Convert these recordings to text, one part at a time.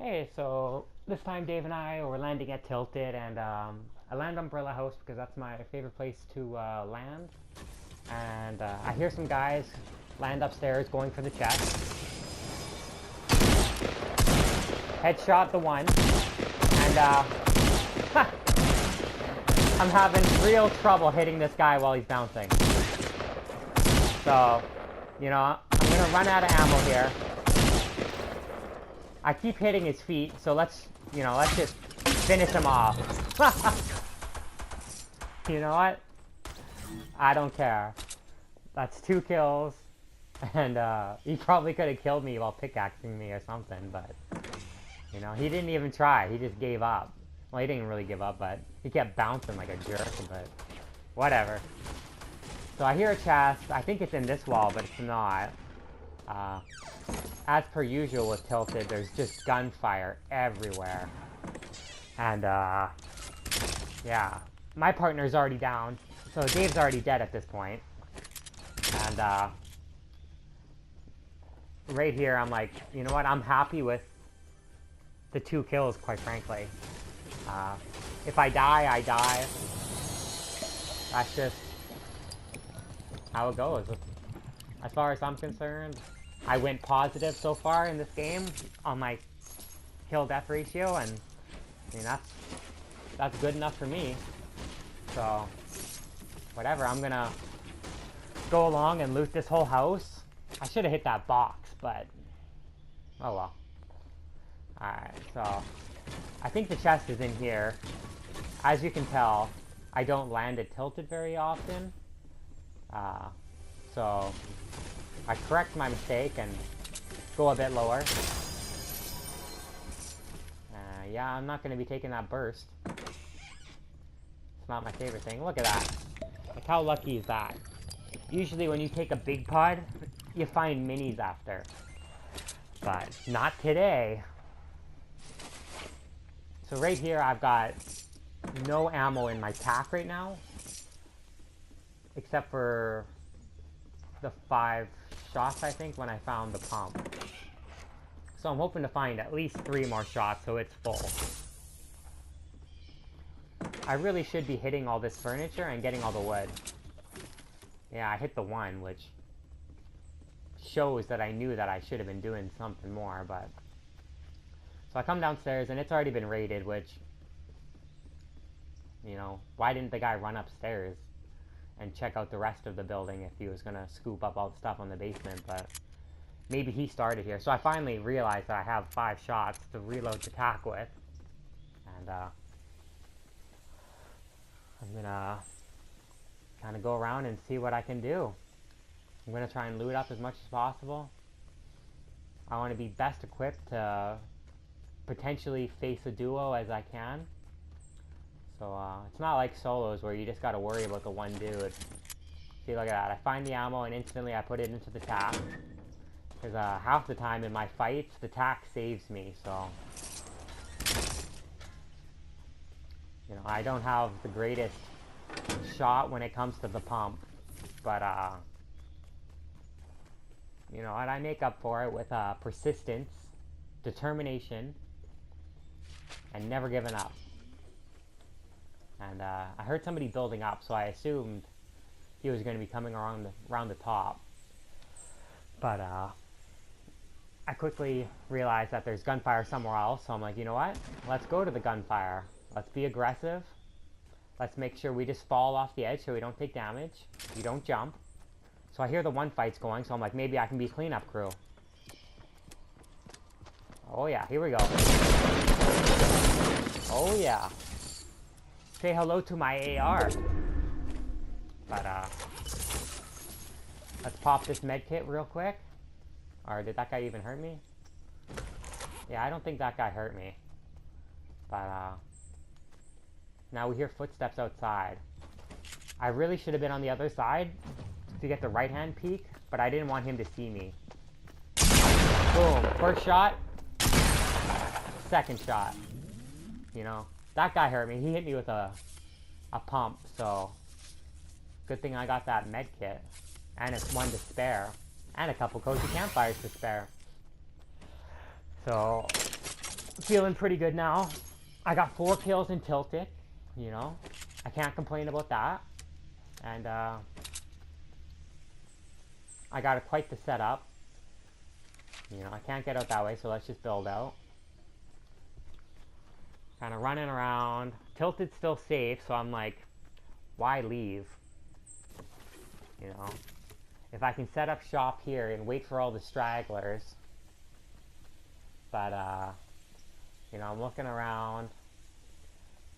Hey, so this time Dave and I were landing at Tilted, and I land Umbrella House because that's my favorite place to land. And I hear some guys land upstairs going for the chest. Headshot the one, and I'm having real trouble hitting this guy while he's bouncing. So, I'm gonna run out of ammo here. I keep hitting his feet, so let's just finish him off. You know what? I don't care. That's 2 kills, and he probably could have killed me while pickaxing me or something, but, he didn't even try. He just gave up. Well, he didn't really give up, but he kept bouncing like a jerk, but whatever. So I hear a chest. I think it's in this wall, but it's not. As per usual with Tilted, there's just gunfire everywhere. And, yeah. My partner's already down, so Dave's already dead at this point. And, right here, I'm like, you know what? I'm happy with the 2 kills, quite frankly. If I die, I die. That's just how it goes. As far as I'm concerned, I went positive so far in this game on my kill-death ratio, and I mean, that's good enough for me. So, whatever, I'm gonna go along and loot this whole house. I should have hit that box, but oh well. Alright, so I think the chest is in here. As you can tell, I don't land it tilted very often. So I correct my mistake and go a bit lower. Yeah, I'm not going to be taking that burst. It's not my favorite thing. Look at that. Like, how lucky is that? Usually when you take a big pod, you find minis after. But not today. So right here, I've got no ammo in my pack right now. Except for the 5 shots, I think, when I found the pump. So I'm hoping to find at least 3 more shots so it's full. I really should be hitting all this furniture and getting all the wood. Yeah, I hit the 1, which shows that I knew that I should have been doing something more, but... So I come downstairs and it's already been raided, which... why didn't the guy run upstairs and check out the rest of the building if he was going to scoop up all the stuff on the basement, but maybe he started here. So I finally realized that I have 5 shots to reload the tack with, and I'm going to kind of go around and see what I can do. I'm going to try and loot up as much as possible. I want to be best equipped to potentially face a duo as I can. So, it's not like solos where you just gotta worry about the one dude. See, look at that. I find the ammo and instantly I put it into the tack. Because half the time in my fights, the tack saves me, so... I don't have the greatest shot when it comes to the pump. But, and I make up for it with persistence, determination, and never giving up. And I heard somebody building up, so I assumed he was going to be coming around the top. But I quickly realized that there's gunfire somewhere else, so I'm like, you know what? Let's go to the gunfire. Let's be aggressive. Let's make sure we just fall off the edge so we don't take damage. We don't jump. So I hear the one fight's going, so I'm like, maybe I can be cleanup crew. Oh yeah, here we go. Oh yeah. Say hello to my AR. But, let's pop this med kit real quick. Or did that guy even hurt me? Yeah, I don't think that guy hurt me. But, now we hear footsteps outside. I really should have been on the other side to get the right-hand peek, but I didn't want him to see me. Boom. First shot. Second shot. That guy hurt me. He hit me with a pump, so good thing I got that med kit. And it's 1 to spare. And a couple cozy campfires to spare. So feeling pretty good now. I got 4 kills in Tilted, you know. I can't complain about that. And I got quite the setup. You know, I can't get out that way, so let's just build out. Kind of running around. Tilted's still safe, so I'm like, why leave? You know, if I can set up shop here and wait for all the stragglers. But, you know, I'm looking around,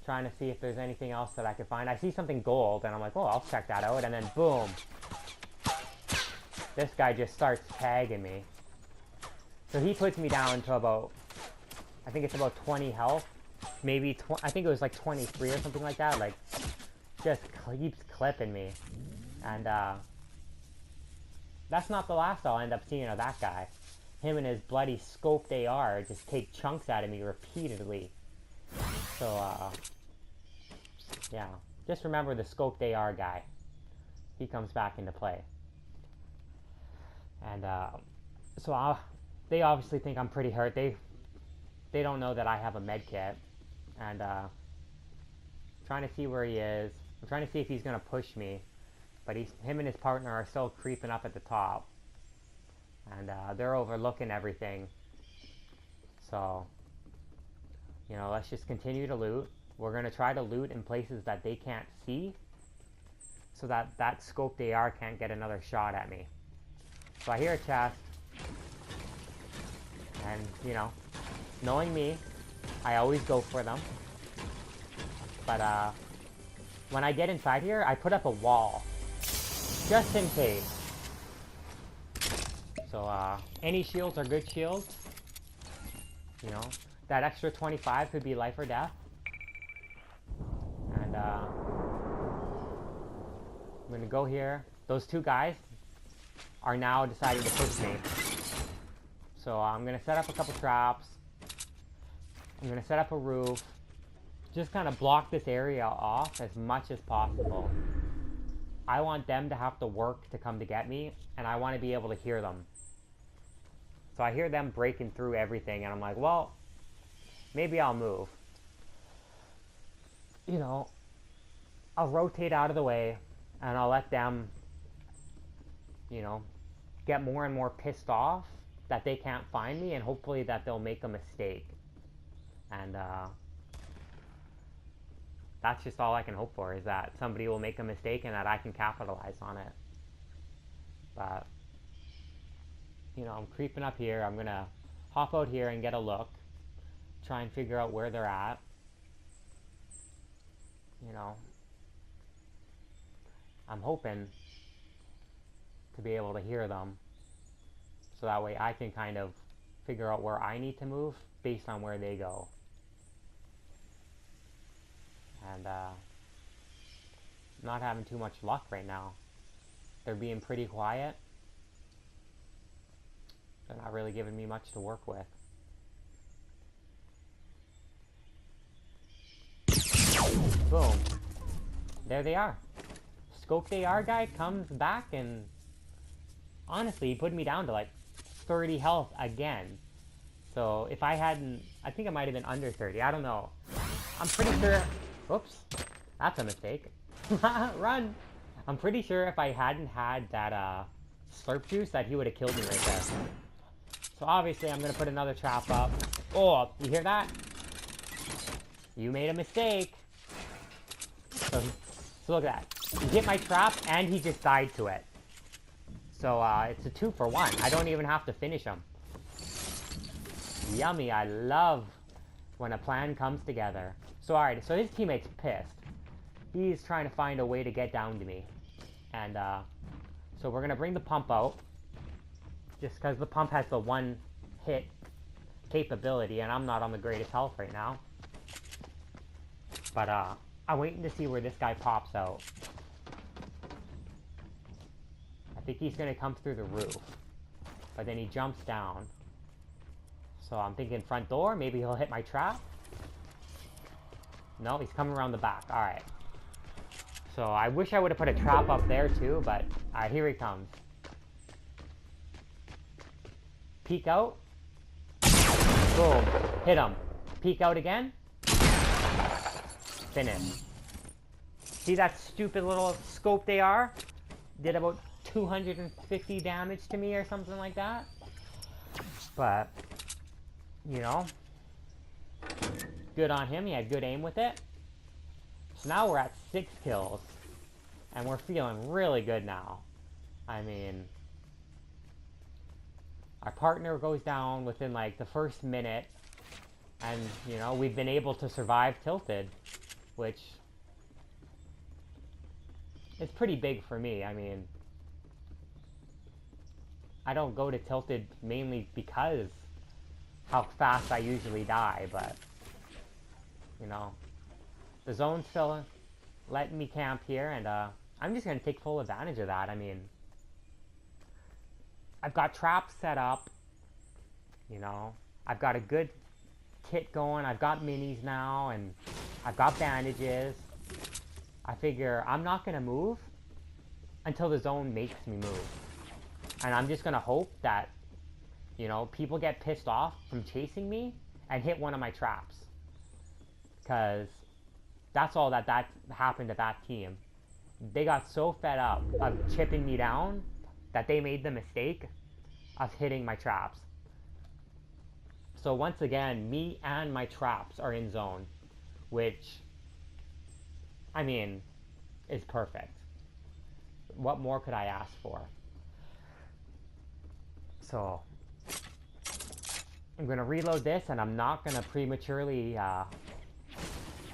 trying to see if there's anything else that I could find. I see something gold, and I'm like, oh, I'll check that out. And then, boom. This guy just starts tagging me. So he puts me down to about, I think it's about 20 health. Maybe, I think it was like 23 or something like that. Like, just keeps clipping me. And, that's not the last I'll end up seeing of that guy. Him and his bloody scoped AR just take chunks out of me repeatedly. So, yeah. Just remember the scoped AR guy. He comes back into play. And, so they obviously think I'm pretty hurt. They don't know that I have a med kit. And, trying to see where he is. I'm trying to see if he's going to push me. But him and his partner are still creeping up at the top. And they're overlooking everything. So, you know, let's just continue to loot. We're going to try to loot in places that they can't see. So that scoped AR can't get another shot at me. So I hear a chest. And, you know, knowing me, I always go for them. But when I get inside here, I put up a wall. Just in case. So, any shields are good shields. You know, that extra 25 could be life or death. And, I'm gonna go here. Those 2 guys are now deciding to push me. So, I'm gonna set up a couple traps. I'm gonna set up a roof. Just kind of block this area off as much as possible. I want them to have to work to come to get me, and I want to be able to hear them. So I hear them breaking through everything, and I'm like, well, maybe I'll move. You know, I'll rotate out of the way, and I'll let them, you know, get more and more pissed off that they can't find me, and hopefully that they'll make a mistake. And, that's just all I can hope for, is that somebody will make a mistake and that I can capitalize on it. But, you know, I'm creeping up here. I'm going to hop out here and get a look. Try and figure out where they're at. You know, I'm hoping to be able to hear them. So that way I can kind of figure out where I need to move based on where they go. And, not having too much luck right now. They're being pretty quiet. They're not really giving me much to work with. Boom. There they are. Scoped AR guy comes back and honestly, he put me down to like 30 health again. So if I hadn't, I think I might have been under 30. I don't know. I'm pretty sure. Oops, that's a mistake. Run! I'm pretty sure if I hadn't had that slurp juice that he would have killed me right there. So obviously I'm going to put another trap up. Oh, you hear that? You made a mistake. So look at that. He hit my trap and he just died to it. So it's a 2 for 1. I don't even have to finish him. Yummy, I love when a plan comes together. So alright, so his teammate's pissed. He's trying to find a way to get down to me. And so we're going to bring the pump out. Just because the pump has the 1-hit capability, and I'm not on the greatest health right now. But I'm waiting to see where this guy pops out. I think he's going to come through the roof. But then he jumps down. So I'm thinking front door, maybe he'll hit my trap. No, he's coming around the back. Alright. So I wish I would have put a trap up there too, but here he comes. Peek out. Boom. Hit him. Peek out again. Finish. See that stupid little scope they are? Did about 250 damage to me or something like that. But, you know, good on him. He had good aim with it. So now we're at 6 kills. And we're feeling really good now. I mean, our partner goes down within like the first minute. And, you know, we've been able to survive Tilted, which is pretty big for me. I mean, I don't go to Tilted mainly because how fast I usually die, but, you know, the zone's still letting me camp here, and I'm just going to take full advantage of that. I mean, I've got traps set up, you know, I've got a good kit going, I've got minis now, and I've got bandages. I figure I'm not going to move until the zone makes me move. And I'm just going to hope that, you know, people get pissed off from chasing me and hit one of my traps. Because that's all that happened to that team. They got so fed up of chipping me down that they made the mistake of hitting my traps. So once again, me and my traps are in zone, which, I mean, is perfect. What more could I ask for? So, I'm going to reload this, and I'm not going to prematurely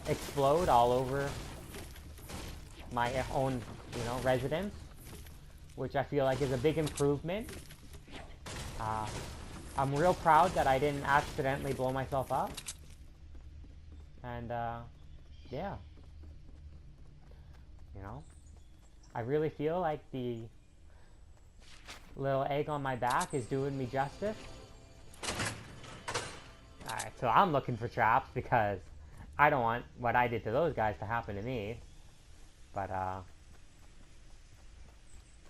explode all over my own, you know, residence, which I feel like is a big improvement. I'm real proud that I didn't accidentally blow myself up. And, yeah. You know, I really feel like the little egg on my back is doing me justice. Alright, so I'm looking for traps because I don't want what I did to those guys to happen to me. But,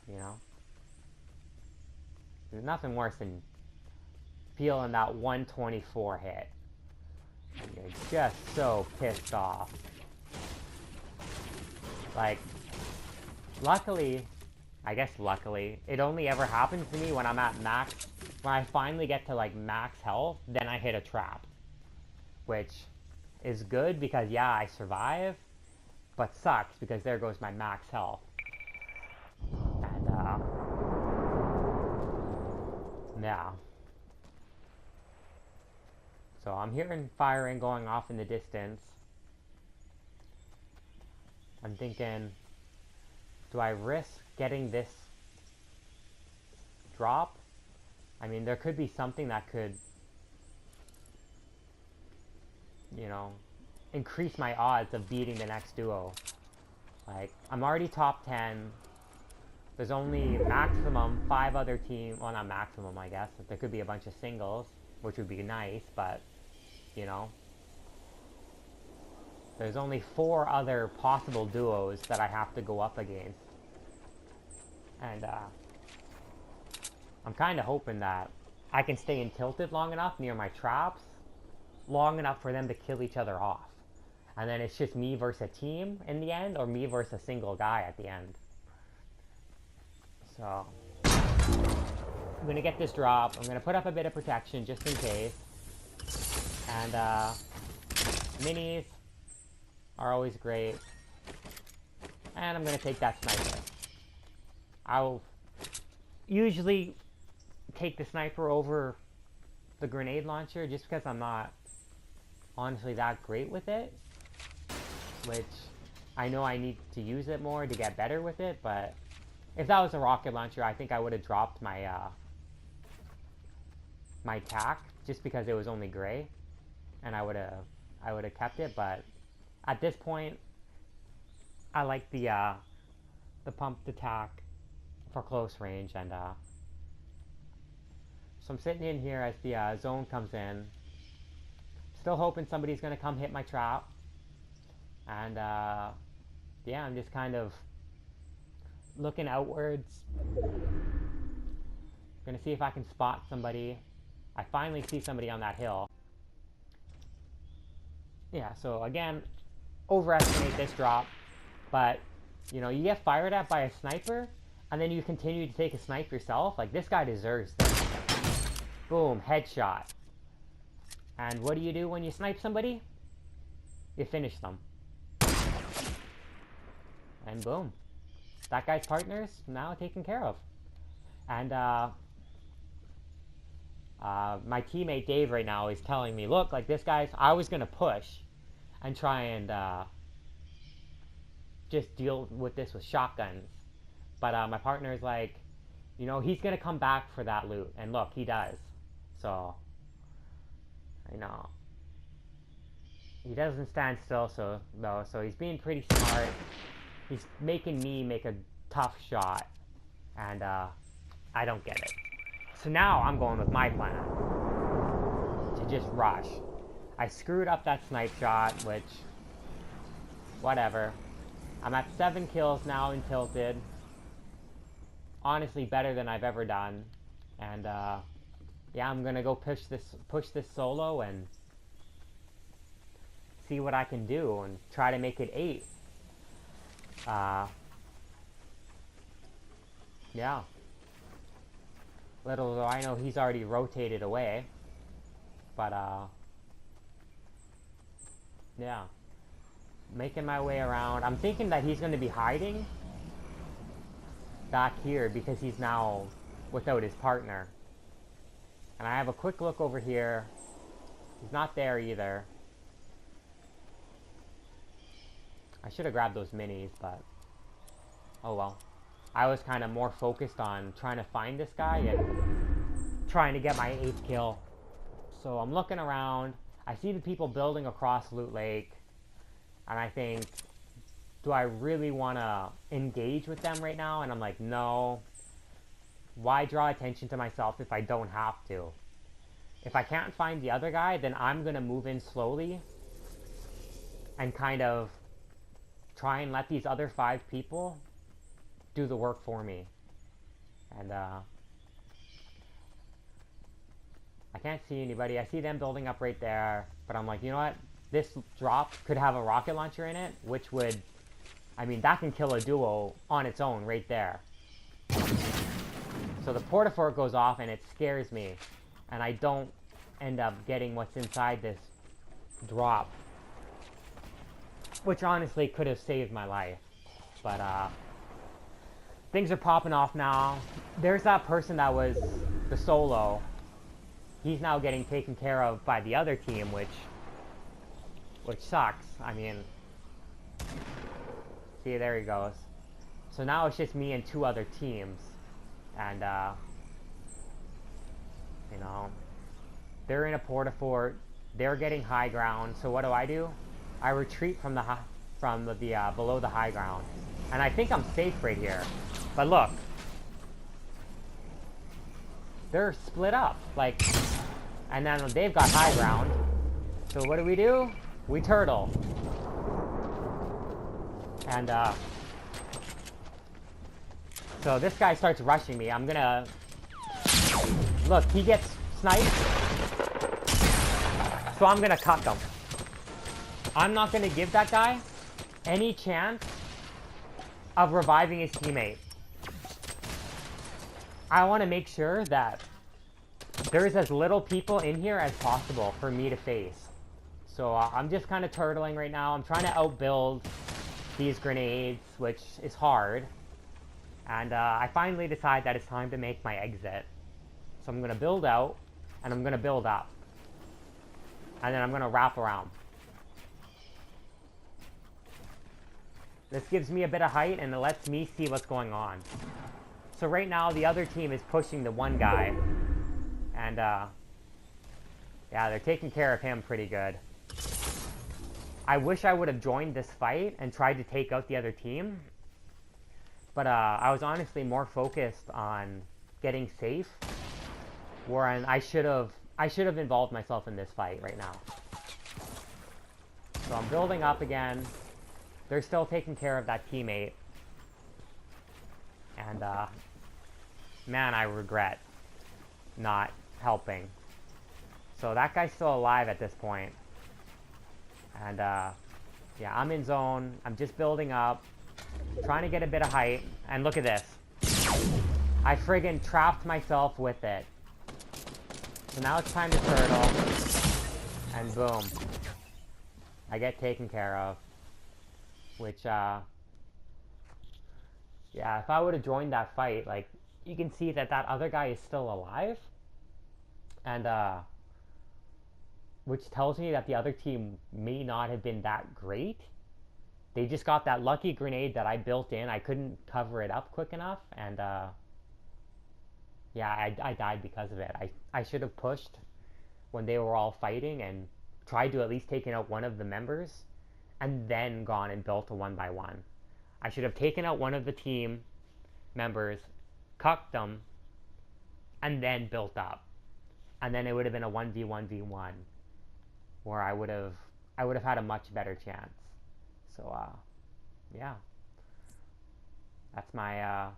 you know, there's nothing worse than feeling that 124 hit. And you're just so pissed off. Like, luckily, it only ever happens to me when I'm at max. When I finally get to like max health, then I hit a trap. Which is good because, yeah, I survive, but sucks because there goes my max health. And, yeah. So I'm hearing firing going off in the distance. I'm thinking, do I risk getting this drop? I mean, there could be something that could, you know, increase my odds of beating the next duo. Like, I'm already top 10. There's only maximum 5 other teams. Well, not maximum, I guess. There could be a bunch of singles, which would be nice, but, you know, there's only 4 other possible duos that I have to go up against. And, I'm kind of hoping that I can stay in Tilted long enough near my traps, long enough for them to kill each other off. And then it's just me versus a team in the end, or me versus a single guy at the end. So, I'm going to get this drop. I'm going to put up a bit of protection just in case. And, minis are always great. And I'm going to take that sniper. I'll usually take the sniper over the grenade launcher just because I'm not honestly that great with it. Which I know I need to use it more to get better with it, but if that was a rocket launcher, I think I would have dropped my my tack just because it was only gray, and I would have kept it. But at this point, I like the pumped attack for close range, and so I'm sitting in here as the zone comes in, still hoping somebody's gonna come hit my trap, and yeah, I'm just kind of looking outwards, gonna see if I can spot somebody. I finally see somebody on that hill. Yeah, so again, overestimate this drop, but you know, you get fired at by a sniper, and then you continue to take a snipe yourself. Like, this guy deserves this. Boom, headshot. And what do you do when you snipe somebody? You finish them. And boom. That guy's partner's now taken care of. And my teammate Dave right now is telling me, look, like this guy's, I was going to push and try and just deal with this with shotguns. But my partner's like, you know, he's going to come back for that loot. And look, he does. So, you know, he doesn't stand still, so he's being pretty smart. He's making me make a tough shot. And I don't get it. So now I'm going with my plan. To just rush. I screwed up that snipe shot, which, whatever. I'm at 7 kills now in Tilted. Honestly, better than I've ever done. And yeah, I'm gonna go push this solo and see what I can do and try to make it 8. Yeah. Little though I know he's already rotated away. But yeah. Making my way around. I'm thinking that he's going to be hiding back here because he's now without his partner. And I have a quick look over here. He's not there either. I should have grabbed those minis, but oh well. I was kind of more focused on trying to find this guy and trying to get my 8th kill. So I'm looking around. I see the people building across Loot Lake. And I think, do I really want to engage with them right now? And I'm like, no. Why draw attention to myself if I don't have to? If I can't find the other guy, then I'm going to move in slowly and kind of try and let these other 5 people do the work for me. And I can't see anybody. I see them building up right there. But I'm like, you know what? This drop could have a rocket launcher in it, which would, I mean, that can kill a duo on its own right there. So the porta-fort goes off and it scares me. And I don't end up getting what's inside this drop. Which honestly could have saved my life. But things are popping off now. There's that person that was the solo. He's now getting taken care of by the other team, which sucks. I mean, see, there he goes. So now it's just me and 2 other teams. And, you know, they're in a porta-fort. They're getting high ground. So what do? I retreat from the below the high ground. And I think I'm safe right here. But look. They're split up. Like, and then they've got high ground. So what do? We turtle. And, so this guy starts rushing me. I'm gonna... Look, he gets sniped. So I'm gonna cuck him. I'm not gonna give that guy any chance of reviving his teammate. I want to make sure that there's as little people in here as possible for me to face. So I'm just kind of turtling right now. I'm trying to outbuild these grenades, which is hard. And I finally decide that it's time to make my exit. So I'm going to build out, and I'm going to build up. And then I'm going to wrap around. This gives me a bit of height, and it lets me see what's going on. So right now, the other team is pushing the one guy. And, yeah, they're taking care of him pretty good. I wish I would have joined this fight and tried to take out the other team. But I was honestly more focused on getting safe. Whereas I should have involved myself in this fight right now. So I'm building up again. They're still taking care of that teammate. And man, I regret not helping. So that guy's still alive at this point. And, yeah, I'm in zone. I'm just building up. Trying to get a bit of height. And look at this. I friggin' trapped myself with it. So now it's time to turtle. And boom. I get taken care of. Which, yeah, if I would have joined that fight, like, you can see that that other guy is still alive. And, which tells me that the other team may not have been that great. They just got that lucky grenade that I built in. I couldn't cover it up quick enough. And, yeah, I died because of it. I should have pushed when they were all fighting and tried to at least take out one of the members and then gone and built a 1x1. I should have taken out one of the team members, cucked them, and then built up. And then it would have been a 1v1v1 where I would have had a much better chance. So, yeah. That's my,